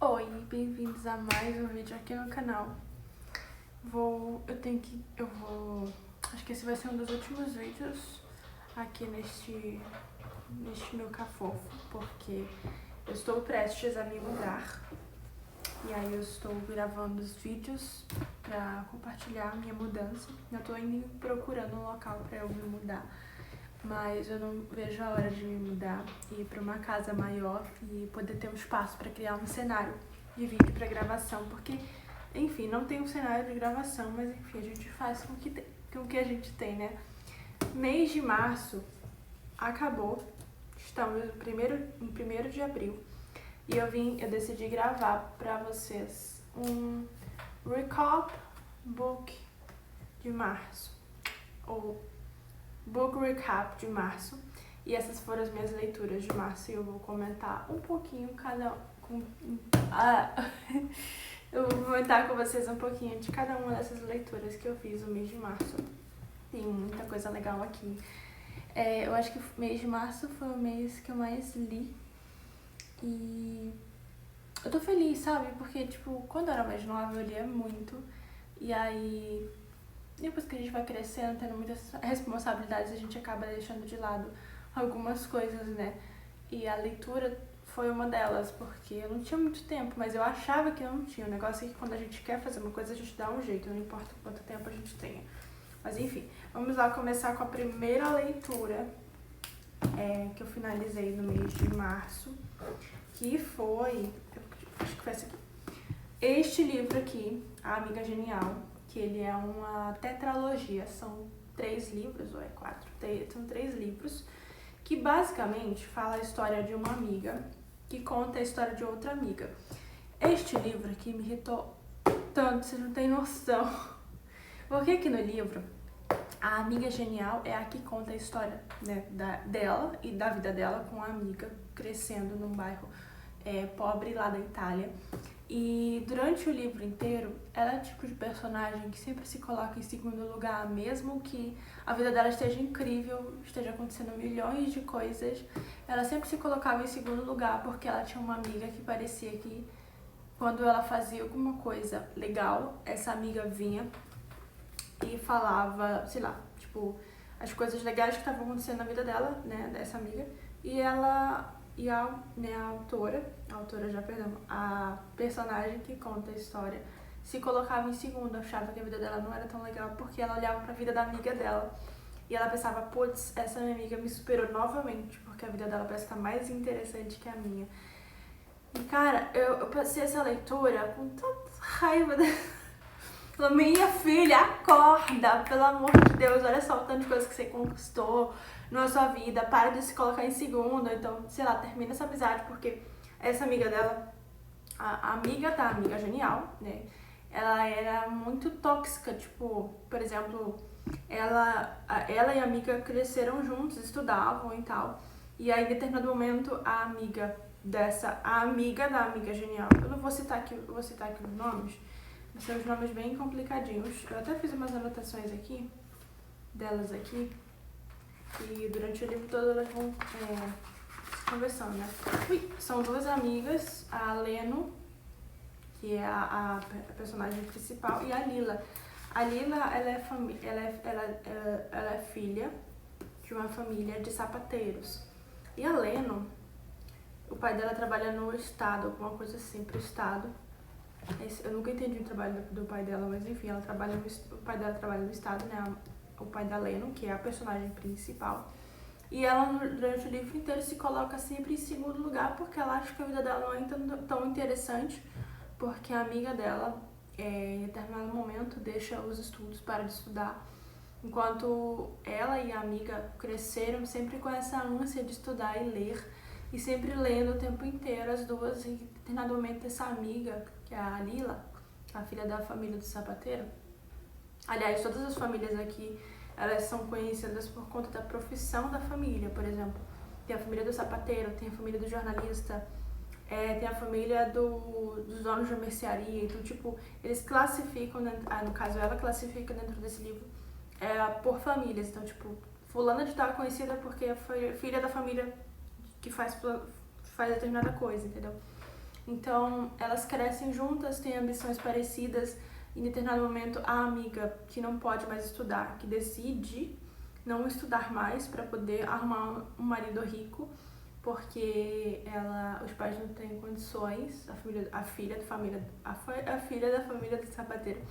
Oi, bem-vindos a mais um vídeo aqui no canal. Acho que esse vai ser um dos últimos vídeos aqui neste meu cafofo, porque eu estou prestes a me mudar. E aí eu estou gravando os vídeos pra compartilhar a minha mudança. Eu tô indo procurando um local pra eu me mudar, mas eu não vejo a hora de me mudar e ir pra uma casa maior e poder ter um espaço pra criar um cenário de vídeo pra gravação, porque, enfim, não tem um cenário de gravação, mas enfim, a gente faz com o que a gente tem, né? Mês de março acabou, estamos no primeiro de abril, e eu decidi gravar pra vocês um recap book de março, ou book recap de março, e essas foram as minhas leituras de março e eu vou comentar um pouquinho eu vou comentar com vocês um pouquinho de cada uma dessas leituras que eu fiz no mês de março. Tem muita coisa legal aqui. Eu acho que o mês de março foi o mês que eu mais li e eu tô feliz, sabe? Porque, tipo, quando eu era mais nova eu lia muito e aí depois que a gente vai crescendo, tendo muitas responsabilidades, a gente acaba deixando de lado algumas coisas, né? E a leitura foi uma delas, porque eu não tinha muito tempo, mas eu achava que eu não tinha. O negócio é que quando a gente quer fazer uma coisa, a gente dá um jeito, não importa quanto tempo a gente tenha. Mas enfim, vamos lá começar com a primeira leitura que eu finalizei no mês de março, que foi, acho que foi essa aqui. Este livro aqui, A Amiga Genial, que ele é uma tetralogia, são 3 livros, ou é 4? São 3 livros, que basicamente fala a história de uma amiga que conta a história de outra amiga. Este livro aqui me irritou tanto, vocês não têm noção. Porque aqui no livro, a amiga genial é a que conta a história, né, dela e da vida dela com a amiga crescendo num bairro pobre lá da Itália. E durante o livro inteiro, ela é o tipo de personagem que sempre se coloca em segundo lugar, mesmo que a vida dela esteja incrível, esteja acontecendo milhões de coisas, ela sempre se colocava em segundo lugar, porque ela tinha uma amiga que parecia que quando ela fazia alguma coisa legal, essa amiga vinha e falava, sei lá, tipo, as coisas legais que estavam acontecendo na vida dela, né, dessa amiga, e ela... E a personagem que conta a história se colocava em segundo, achava que a vida dela não era tão legal porque ela olhava pra vida da amiga dela e ela pensava, putz, essa minha amiga me superou novamente porque a vida dela parece estar mais interessante que a minha. E cara, eu passei essa leitura com tanta raiva Falou, minha filha, acorda, pelo amor de Deus, olha só o tanto de coisa que você conquistou na sua vida, para de se colocar em segundo, então, sei lá, termina essa amizade, porque essa amiga dela, a amiga da amiga genial, né, ela era muito tóxica, tipo, por exemplo, ela e a amiga cresceram juntos, estudavam e tal, e aí em determinado momento a amiga da amiga genial, eu não vou citar aqui, eu vou citar aqui os nomes, são os nomes bem complicadinhos. Eu até fiz umas anotações aqui, delas aqui, e durante o livro todo elas vão conversando, né? São 2 amigas, a Leno, que é a personagem principal, e a Lila. A Lila, ela é filha de uma família de sapateiros. E a Leno, o pai dela trabalha no estado, alguma coisa assim, pro estado. Eu nunca entendi o trabalho do pai dela, mas enfim, o pai dela trabalha no estado, né? O pai da Leno, que é a personagem principal. E ela, durante o livro inteiro, se coloca sempre em segundo lugar porque ela acha que a vida dela não é tão interessante, porque a amiga dela, em determinado momento, deixa os estudos para de estudar, enquanto ela e a amiga cresceram sempre com essa ânsia de estudar e ler, e sempre lendo o tempo inteiro, as duas, e em determinado momento essa amiga, que é a Lila, a filha da família do sapateiro. Aliás, todas as famílias aqui, elas são conhecidas por conta da profissão da família, por exemplo. Tem a família do sapateiro, tem a família do jornalista, tem a família dos donos de mercearia. Então, tipo, eles classificam, no caso ela classifica dentro desse livro, por famílias. Então, tipo, fulana de tal é conhecida porque foi filha da família que faz determinada coisa, entendeu? Então, elas crescem juntas, têm ambições parecidas. Em determinado momento, a amiga que não pode mais estudar, que decide não estudar mais para poder arrumar um marido rico, porque os pais não têm condições, a filha da família do sapateiro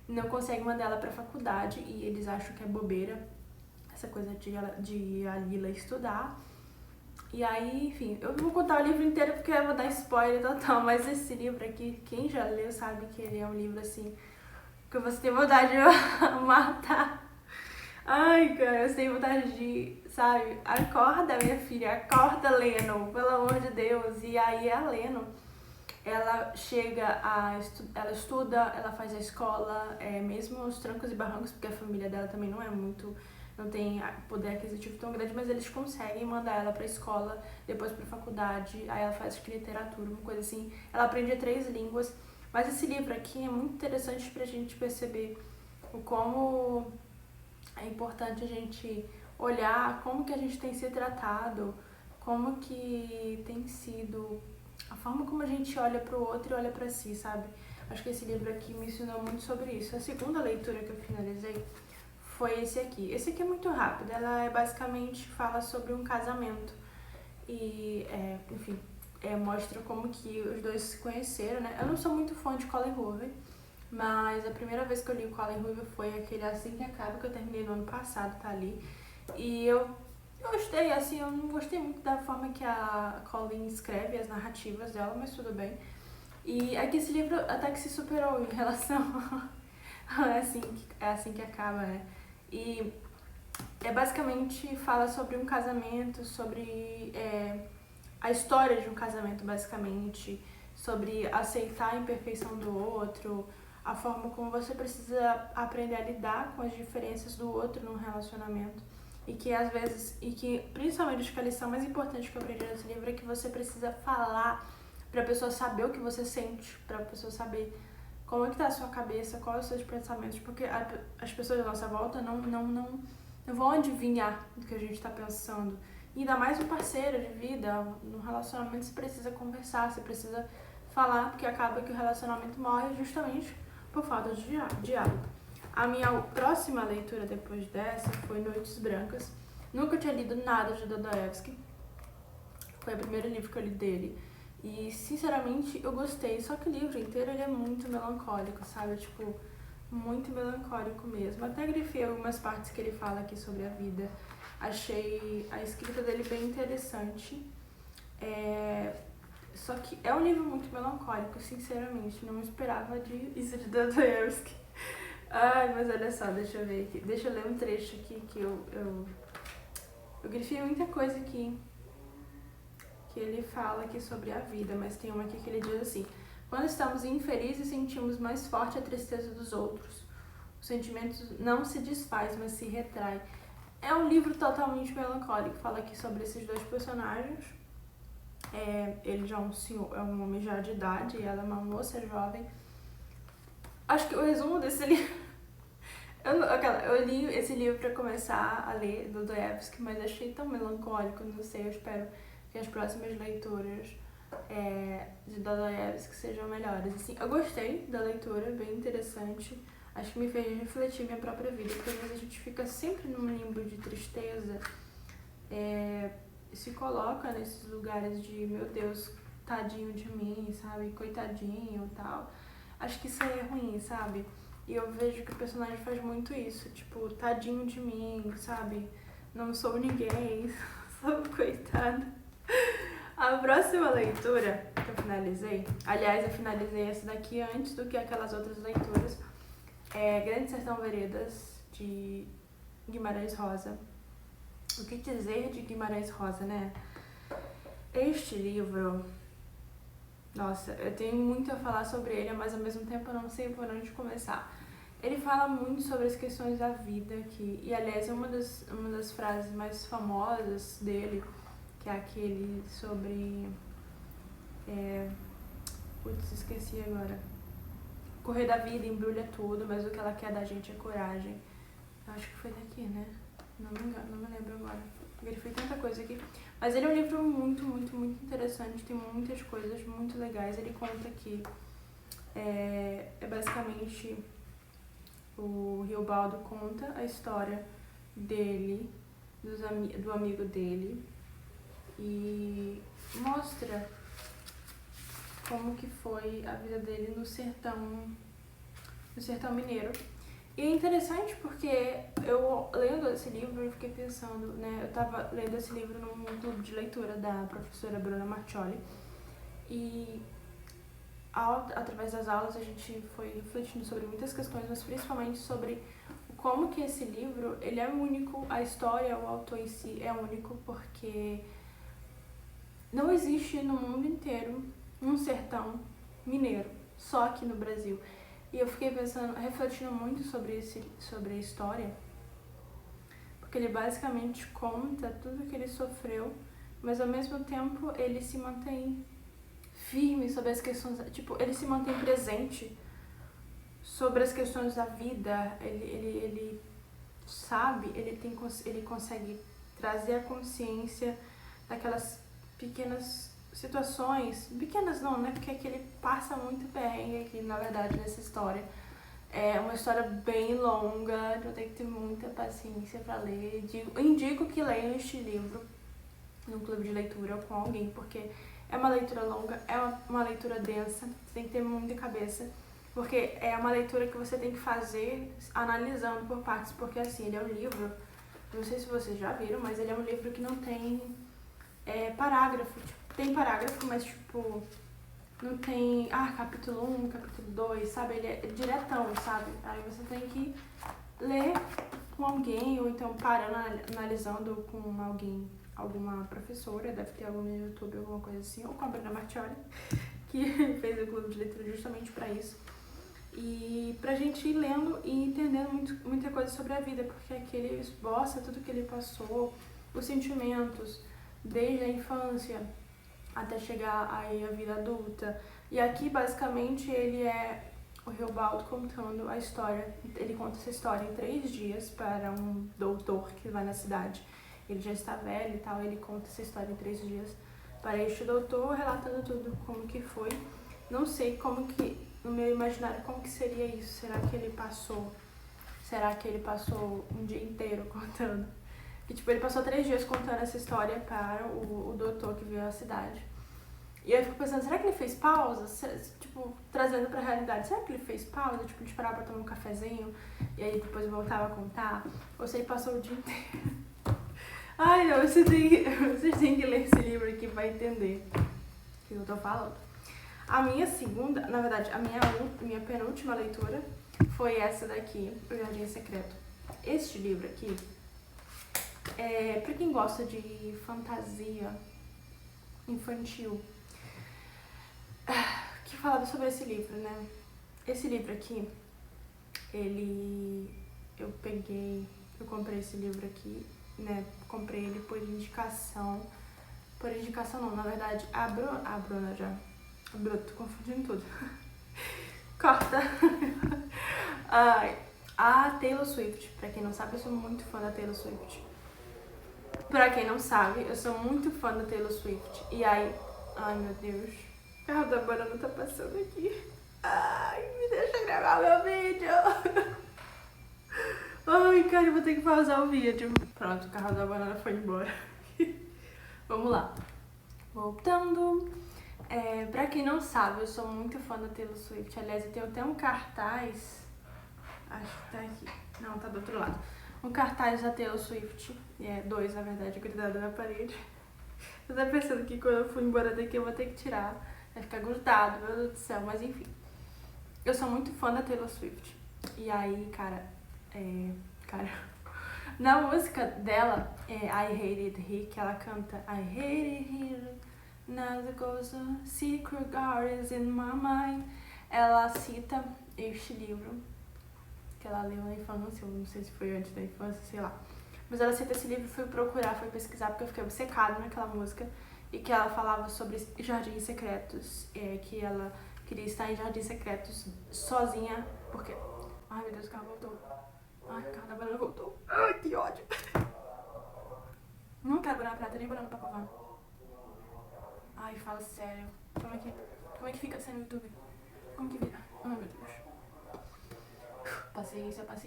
não consegue mandar ela para faculdade e eles acham que é bobeira essa coisa de a Lila estudar. E aí, enfim, eu não vou contar o livro inteiro porque eu vou dar spoiler total, mas esse livro aqui, quem já leu sabe que ele é um livro assim, que você tem vontade de matar. Ai, cara, eu tenho vontade de, sabe, acorda minha filha, acorda Leno, pelo amor de Deus. E aí a Leno, ela chega ela estuda, ela faz a escola, mesmo os trancos e barrancos, porque a família dela também não tem poder aquisitivo tão grande, mas eles conseguem mandar ela pra escola, depois pra faculdade, aí ela faz literatura, uma coisa assim. Ela aprende 3 línguas, mas esse livro aqui é muito interessante pra gente perceber o como é importante a gente olhar como que a gente tem se tratado, como que tem sido a forma como a gente olha pro outro e olha pra si, sabe? Acho que esse livro aqui me ensinou muito sobre isso. A segunda leitura que eu finalizei foi esse aqui. Esse aqui é muito rápido, ela basicamente fala sobre um casamento e, enfim, mostra como que os dois se conheceram, né? Eu não sou muito fã de Colin Hoover, mas a primeira vez que eu li o Colin Hoover foi aquele Assim que Acaba, que eu terminei no ano passado, tá ali. E eu gostei, assim, eu não gostei muito da forma que a Colin escreve as narrativas dela, mas tudo bem. E aqui esse livro até que se superou em relação a assim que acaba, né? E basicamente fala sobre um casamento, sobre a história de um casamento, basicamente, sobre aceitar a imperfeição do outro, a forma como você precisa aprender a lidar com as diferenças do outro num relacionamento. E que às vezes, principalmente acho que a lição mais importante que eu aprendi nesse livro é que você precisa falar pra pessoa saber o que você sente, pra pessoa saber como é que tá a sua cabeça, quais os seus pensamentos, porque as pessoas da nossa volta não vão adivinhar do que a gente tá pensando. E ainda mais um parceiro de vida, no relacionamento você precisa conversar, você precisa falar, porque acaba que o relacionamento morre justamente por falta de diálogo. A minha próxima leitura depois dessa foi Noites Brancas. Nunca tinha lido nada de Dostoiévski. Foi o primeiro livro que eu li dele. E, sinceramente, eu gostei. Só que o livro inteiro ele é muito melancólico, sabe? Tipo, muito melancólico mesmo. Até grifei algumas partes que ele fala aqui sobre a vida. Achei a escrita dele bem interessante. Só que é um livro muito melancólico, sinceramente. Não esperava isso de Dostoiévski. Ai, mas olha só, deixa eu ver aqui. Deixa eu ler um trecho aqui que eu grifei muita coisa aqui. Que ele fala aqui sobre a vida, mas tem uma aqui que ele diz assim: quando estamos infelizes, sentimos mais forte a tristeza dos outros. O sentimento não se desfaz, mas se retrai. É um livro totalmente melancólico. Fala aqui sobre esses dois personagens. Ele já é um senhor, é um homem já de idade, e ela é uma moça jovem. Acho que o resumo desse livro... Eu li esse livro pra começar a ler, do Dostoiévski, mas achei tão melancólico, não sei, eu espero que as próximas leituras de Dostoiévski sejam melhores. Assim, eu gostei da leitura, bem interessante. Acho que me fez refletir minha própria vida, porque às vezes a gente fica sempre num limbo de tristeza, se coloca nesses lugares de, meu Deus, tadinho de mim, sabe, coitadinho e tal. Acho que isso aí é ruim, sabe? E eu vejo que o personagem faz muito isso, tipo, tadinho de mim, sabe? Não sou ninguém, sou coitada. A próxima leitura que eu finalizei, aliás, eu finalizei essa daqui antes do que aquelas outras leituras, é Grande Sertão Veredas, de Guimarães Rosa. O que dizer de Guimarães Rosa, né? Este livro, nossa, eu tenho muito a falar sobre ele, mas ao mesmo tempo eu não sei por onde começar. Ele fala muito sobre as questões da vida aqui, e aliás, uma das frases mais famosas dele, que é aquele sobre... Putz, esqueci agora. Correr da vida embrulha tudo, mas o que ela quer da gente é coragem. Eu acho que foi daqui, né? Não me lembro agora. grifei tanta coisa aqui. Mas ele é um livro muito, muito, muito interessante, tem muitas coisas muito legais. Ele conta que é basicamente o Riobaldo conta a história dele, do amigo dele, e mostra como que foi a vida dele no sertão mineiro. E é interessante porque eu, lendo esse livro, eu fiquei pensando, né, eu tava lendo esse livro num clube de leitura da professora Bruna Martioli, e através das aulas a gente foi refletindo sobre muitas questões, mas principalmente sobre como que esse livro, ele é único, a história, o autor em si é único, porque não existe no mundo inteiro um sertão mineiro, só aqui no Brasil. E eu fiquei pensando, refletindo muito sobre a história, porque ele basicamente conta tudo que ele sofreu, mas ao mesmo tempo ele se mantém firme sobre as questões, tipo, ele se mantém presente sobre as questões da vida, ele sabe, ele consegue trazer a consciência daquelas pequenas situações, pequenas não, né, porque aqui ele passa muito perrengue aqui, na verdade, nessa história. É uma história bem longa, então tem que ter muita paciência para ler. Indico que leiam este livro num clube de leitura ou com alguém, porque é uma leitura longa, é uma leitura densa, você tem que ter muita cabeça, porque é uma leitura que você tem que fazer analisando por partes, porque assim, ele é um livro, não sei se vocês já viram, mas ele é um livro que não tem parágrafo, tipo, tem parágrafo, mas tipo, não tem, capítulo 1, capítulo 2, sabe, ele é diretão, sabe, aí você tem que ler com alguém, ou então parando, analisando com alguém, alguma professora, deve ter algum no YouTube, alguma coisa assim, ou com a Bruna Martioli, que fez o clube de leitura justamente pra isso. E pra gente ir lendo e entendendo muita coisa sobre a vida, porque aqui ele esboça tudo que ele passou, os sentimentos, desde a infância até chegar aí à vida adulta. E aqui, basicamente, ele é o Riobaldo contando a história. Ele conta essa história em 3 dias para um doutor que vai na cidade. Ele já está velho e tal, ele conta essa história em 3 dias para este doutor, relatando tudo, como que foi. Não sei como que, no meu imaginário, como que seria isso. Será que ele passou um dia inteiro contando? E, tipo, ele passou 3 dias contando essa história para o doutor que veio à cidade. E eu fico pensando, será que ele fez pausa? Tipo, trazendo pra realidade, será que ele fez pausa? Tipo, de parar pra tomar um cafezinho e aí depois voltava a contar? Ou se ele passou o dia inteiro? Ai, não, vocês têm que ler esse livro aqui pra entender o que eu tô falando. A minha segunda, na verdade, a minha penúltima leitura foi essa daqui, O Jardim Secreto. Este livro aqui, pra quem gosta de fantasia infantil, que falava sobre esse livro, né? Esse livro aqui, eu comprei esse livro aqui, né? Comprei ele por indicação não, na verdade, a Bruna já, tô confundindo tudo. Corta. A Taylor Swift, pra quem não sabe, eu sou muito fã da Taylor Swift. Pra quem não sabe, eu sou muito fã da Taylor Swift. E aí, ai meu Deus, o carro da banana tá passando aqui. Ai, me deixa gravar meu vídeo. Ai, cara, eu vou ter que pausar o vídeo. Pronto, o carro da banana foi embora. Vamos lá. Voltando. Pra quem não sabe, eu sou muito fã da Taylor Swift. Aliás, eu tenho até um cartaz. Acho que tá aqui. Não, tá do outro lado. Um cartaz da Taylor Swift. 2, na verdade, grudado na parede. Eu tô pensando que quando eu for embora daqui eu vou ter que tirar. Vai ficar grudado, meu Deus do céu. Mas enfim. Eu sou muito fã da Taylor Swift. E aí, cara, na música dela, I Hate It Here, que ela canta I hate it here, now there goes a secret gardens in my mind. Ela cita este livro que ela leu na infância, ou não sei se foi antes da infância, sei lá. Mas ela cita esse livro, fui pesquisar, porque eu fiquei obcecada naquela música, e que ela falava sobre jardins secretos, que ela queria estar em jardins secretos sozinha, porque... Ai, meu Deus, o carro voltou. Ai, o carro da banana voltou. Ai, que ódio. Não quero banana prata, nem banana pacovan. Ai, fala sério. Como é que fica sendo no YouTube? Como que vira? Ai, meu Deus. Paciência. Ai.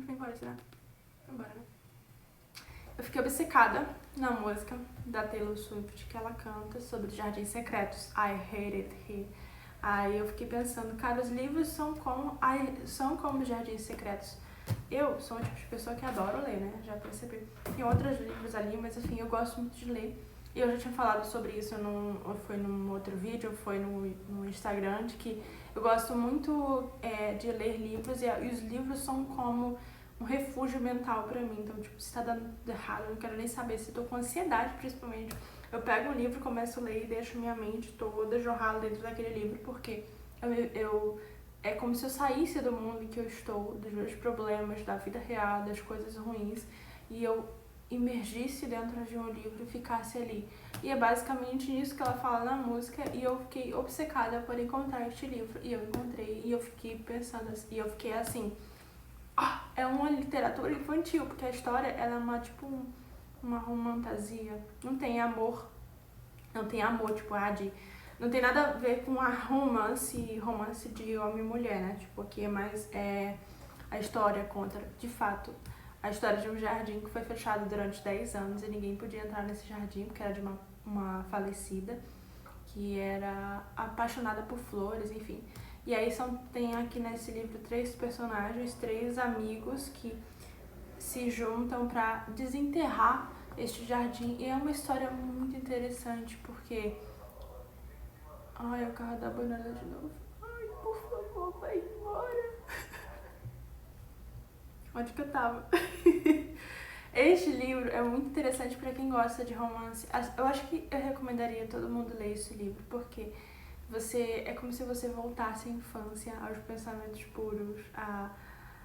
Foi embora, será? Foi embora, né? Eu fiquei obcecada na música da Taylor Swift que ela canta sobre Jardins Secretos. I hate it here. Aí eu fiquei pensando, cara, os livros são como Jardins Secretos. Eu sou um tipo de pessoa que adoro ler, né? Já percebi. Tem outros livros ali, mas enfim, eu gosto muito de ler. E eu já tinha falado sobre isso, foi num outro vídeo, foi no Instagram, de que eu gosto muito de ler livros e os livros são como um refúgio mental pra mim. Então, tipo, se tá dando errado, eu não quero nem saber. Se eu tô com ansiedade, principalmente, eu pego um livro, começo a ler e deixo minha mente toda jorrada dentro daquele livro, porque é como se eu saísse do mundo em que eu estou, dos meus problemas, da vida real, das coisas ruins, e eu imergisse dentro de um livro e ficasse ali. E é basicamente isso que ela fala na música, e eu fiquei obcecada por encontrar este livro, e eu encontrei, e eu fiquei pensando assim, e eu fiquei assim, é uma literatura infantil, porque a história ela é uma romantasia, não tem amor tipo, não tem nada a ver com a romance de homem e mulher, né? Tipo, aqui é mais a história conta, de fato, a história de um jardim que foi fechado durante 10 anos e ninguém podia entrar nesse jardim porque era de uma falecida que era apaixonada por flores, enfim. E aí tem aqui nesse livro 3 personagens, 3 amigos que se juntam pra desenterrar este jardim. E é uma história muito interessante porque... Ai, o carro da banana de novo. Ai, por favor, vai embora. Onde que eu tava? Este livro é muito interessante pra quem gosta de romance. Eu acho que eu recomendaria todo mundo ler esse livro, porque é como se você voltasse à infância, aos pensamentos puros,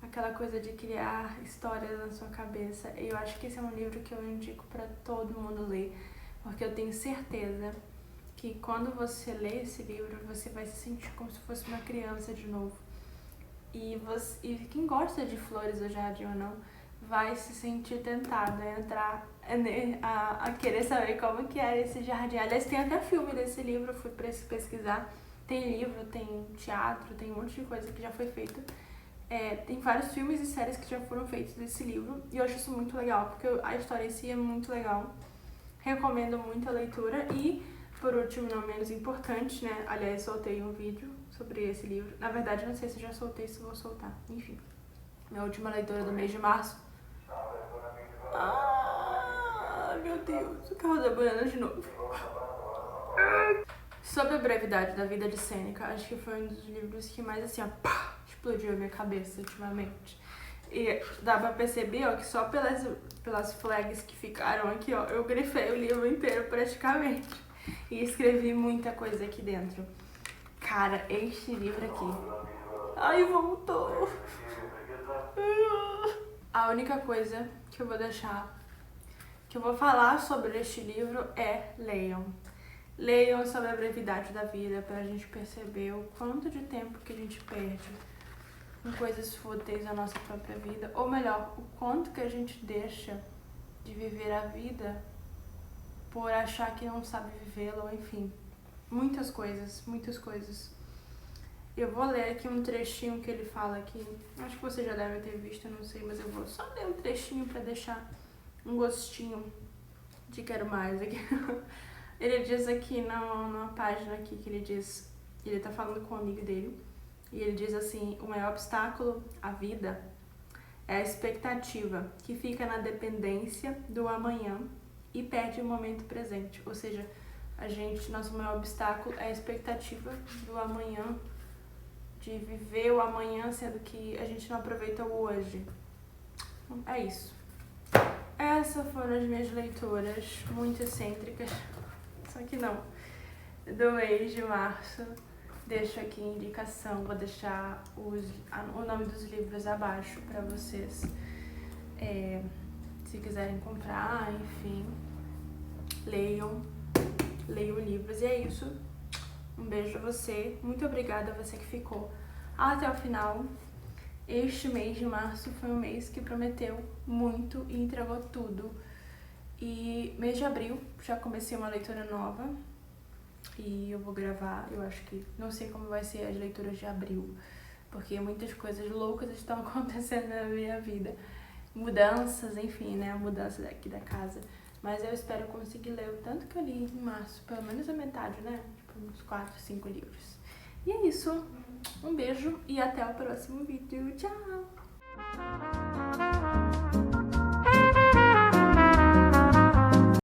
aquela coisa de criar histórias na sua cabeça. E eu acho que esse é um livro que eu indico pra todo mundo ler, porque eu tenho certeza que quando você lê esse livro, você vai se sentir como se fosse uma criança de novo. E quem gosta de flores do jardim ou não, vai se sentir tentado a entrar, a querer saber como que era esse jardim. Aliás, tem até filme desse livro, eu fui pesquisar. Tem livro, tem teatro, tem um monte de coisa que já foi feita. Tem vários filmes e séries que já foram feitos desse livro, e eu acho isso muito legal, porque a história em si é muito legal. Recomendo muito a leitura. E, por último, não menos importante, né? Aliás, soltei um vídeo sobre esse livro. Na verdade, não sei se já soltei, se vou soltar. Enfim, minha última leitura do mês de março. Ah, meu Deus, o carro da banana de novo. Sobre a brevidade da vida de Sêneca, acho que foi um dos livros que mais, assim, ó, pá, explodiu a minha cabeça ultimamente. E dá pra perceber, ó, que só pelas flags que ficaram aqui, ó, eu grifei o livro inteiro praticamente. E escrevi muita coisa aqui dentro. Cara, este livro aqui... Ai, voltou! A única coisa que eu vou deixar, que eu vou falar sobre este livro é leiam. Leiam sobre a brevidade da vida pra gente perceber o quanto de tempo que a gente perde com coisas fúteis na nossa própria vida. Ou melhor, o quanto que a gente deixa de viver a vida por achar que não sabe vivê-la, ou enfim, muitas coisas. Eu vou ler aqui um trechinho que ele fala aqui, acho que você já deve ter visto, eu não sei, mas eu vou só ler um trechinho pra deixar um gostinho de quero mais aqui. Ele diz aqui numa página aqui que ele tá falando com um amigo dele, e ele diz assim: o maior obstáculo à vida é a expectativa, que fica na dependência do amanhã e perde o momento presente. Ou seja, nosso maior obstáculo é a expectativa do amanhã, de viver o amanhã, sendo que a gente não aproveita o hoje. É isso. Essas foram as minhas leituras muito excêntricas, só que não, do mês de março. Deixo aqui a indicação, vou deixar o nome dos livros abaixo pra vocês, se quiserem comprar, enfim, leiam livros. E é isso, um beijo a você, muito obrigada a você que ficou até o final. este mês de março foi um mês que prometeu muito e entregou tudo. E mês de abril já comecei uma leitura nova e eu vou gravar, eu acho que não sei como vai ser as leituras de abril, porque muitas coisas loucas estão acontecendo na minha vida. Mudanças, enfim, né? A mudança daqui da casa. Mas eu espero conseguir ler o tanto que eu li em março, pelo menos a metade, né? Tipo, uns 4, 5 livros. E é isso. Um beijo e até o próximo vídeo. Tchau!